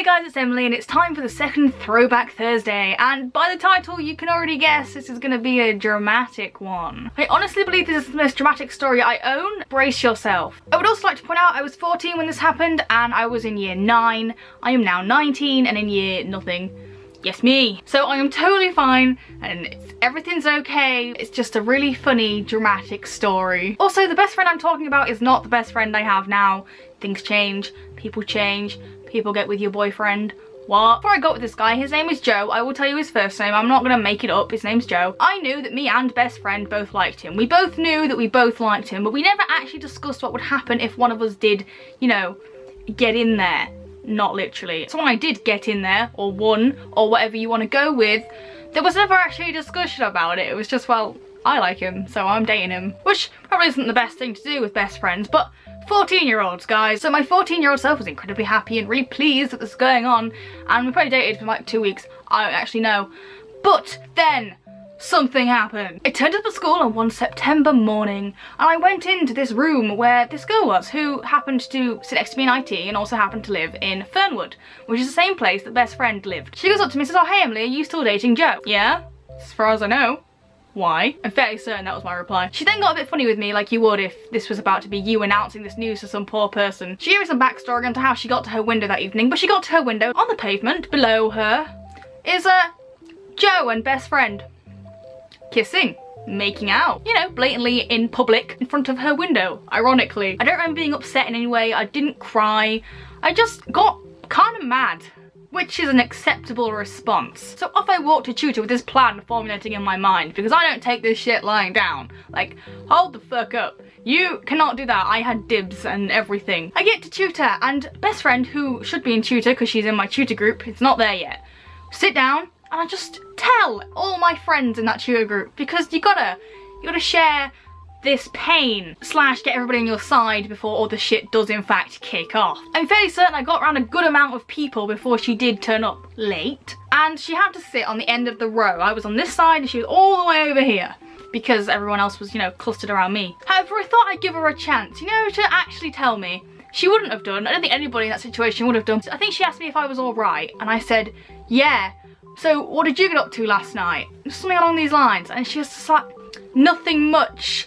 guys, it's Emily and it's time for the second Throwback Thursday, and by the title you can already guess this is going to be a dramatic one. I honestly believe this is the most dramatic story I own. Brace yourself. I would also like to point out I was 14 when this happened and I was in year 9. I am now 19 and in year nothing. Yes, me. So I am totally fine and everything's okay. It's just a really funny, dramatic story. Also, the best friend I'm talking about is not the best friend I have now. Things change, people get with your boyfriend. What? Before I got with this guy, his name is Joe. I will tell you his first name. I'm not gonna make it up. His name's Joe. I knew that me and best friend both liked him. We both knew that we both liked him, but we never actually discussed what would happen if one of us did, you know, get in there. Not literally. So when I did get in there, or won, or whatever you want to go with, there was never actually a discussion about it. It was just, well, I like him, so I'm dating him. Which probably isn't the best thing to do with best friends, but 14-year-olds, guys. So my 14-year-old self was incredibly happy and really pleased that this was going on, and we probably dated for like 2 weeks. I don't actually know. But then something happened. I turned up at school on one September morning and I went into this room where this girl was, who happened to sit next to me in IT and also happened to live in Fernwood, which is the same place that best friend lived. She goes up to me and says, "Oh, hey Emily, are you still dating Joe?" "Yeah, as far as I know." "Why?" I'm fairly certain that was my reply. She then got a bit funny with me, like you would if this was about to be you announcing this news to some poor person. She gave me some backstory onto how she got to her window that evening, but she got to her window. On the pavement below her is Joe and best friend kissing, making out, you know, blatantly in public in front of her window, ironically. I don't remember being upset in any way. I didn't cry. I just got kind of mad, which is an acceptable response. So off I walked to tutor with this plan formulating in my mind, because I don't take this shit lying down. Like, hold the fuck up. You cannot do that. I had dibs and everything. I get to tutor and best friend, who should be in tutor because she's in my tutor group, it's not there yet. Sit down and I just tell all my friends in that tutor group, because you gotta share this pain / get everybody on your side before all the shit does in fact kick off. I'm fairly certain I got around a good amount of people before she did turn up late, and she had to sit on the end of the row. I was on this side and she was all the way over here because everyone else was, you know, clustered around me. However, I thought I'd give her a chance, you know, to actually tell me. She wouldn't have done. I don't think anybody in that situation would have done. I think she asked me if I was all right and I said, yeah. "So what did you get up to last night?" Something along these lines. And she was just like, "Nothing much,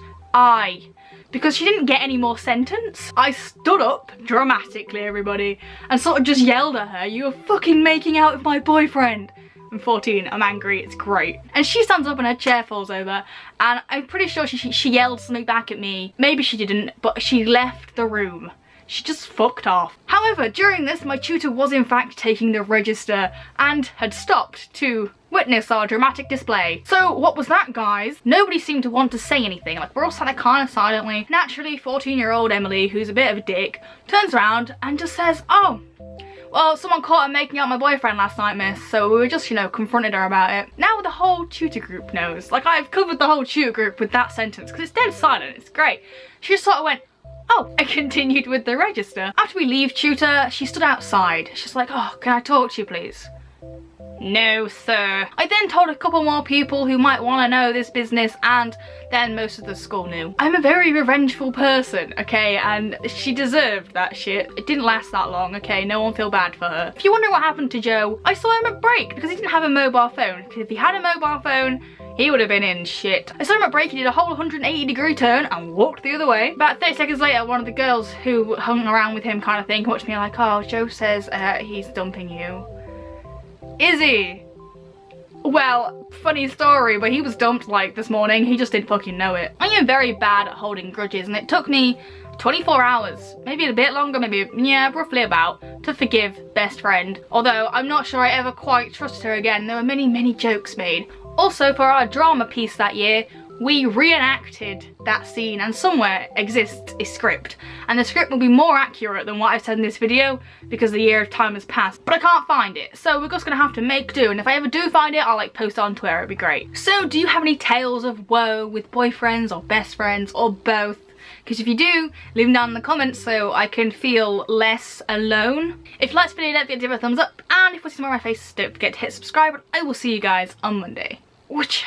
because she didn't get any more sentence. I stood up dramatically, everybody, and sort of just yelled at her, "You were fucking making out with my boyfriend." I'm 14, I'm angry, it's great. And she stands up and her chair falls over, and I'm pretty sure she yelled something back at me. Maybe she didn't, but she left the room. She just fucked off. However, during this, my tutor was in fact taking the register and had stopped to witness our dramatic display. So what was that, guys? Nobody seemed to want to say anything. Like, we're all sat there kind of silently. Naturally, 14-year-old Emily, who's a bit of a dick, turns around and just says, "Oh, well, someone caught her making out with my boyfriend last night, miss, so we were just, you know, confronted her about it." Now the whole tutor group knows. Like, I've covered the whole tutor group with that sentence because it's dead silent. It's great. She just sort of went, "Oh," and continued with the register. After we leave tutor, she stood outside. She's like, "Oh, can I talk to you, please?" "No, sir." I then told a couple more people who might want to know this business, and then most of the school knew. I'm a very revengeful person, okay, and she deserved that shit. It didn't last that long, okay, no one feel bad for her. If you wonder what happened to Joe, I saw him at break because he didn't have a mobile phone. Because if he had a mobile phone, he would have been in shit. I saw him at break, he did a whole 180-degree turn and walked the other way. About 30 seconds later, one of the girls who hung around with him kind of thing watched me like, "Oh, Joe says he's dumping you." Is he? Well, funny story, but he was dumped like this morning. He just didn't fucking know it. I am very bad at holding grudges, and it took me 24 hours, maybe a bit longer, maybe, yeah, roughly about, to forgive best friend. Although I'm not sure I ever quite trusted her again. There were many, many jokes made. Also, for our drama piece that year, we reenacted that scene, and somewhere exists a script. And the script will be more accurate than what I've said in this video because the year of time has passed. But I can't find it, so we're just gonna have to make do. And if I ever do find it, I'll like post it on Twitter, it'd be great. So do you have any tales of woe with boyfriends or best friends or both? Because if you do, leave them down in the comments so I can feel less alone. If you liked this video, don't forget to give it a thumbs up. And if you want to see more of my face, don't forget to hit subscribe. And I will see you guys on Monday. Whoosh.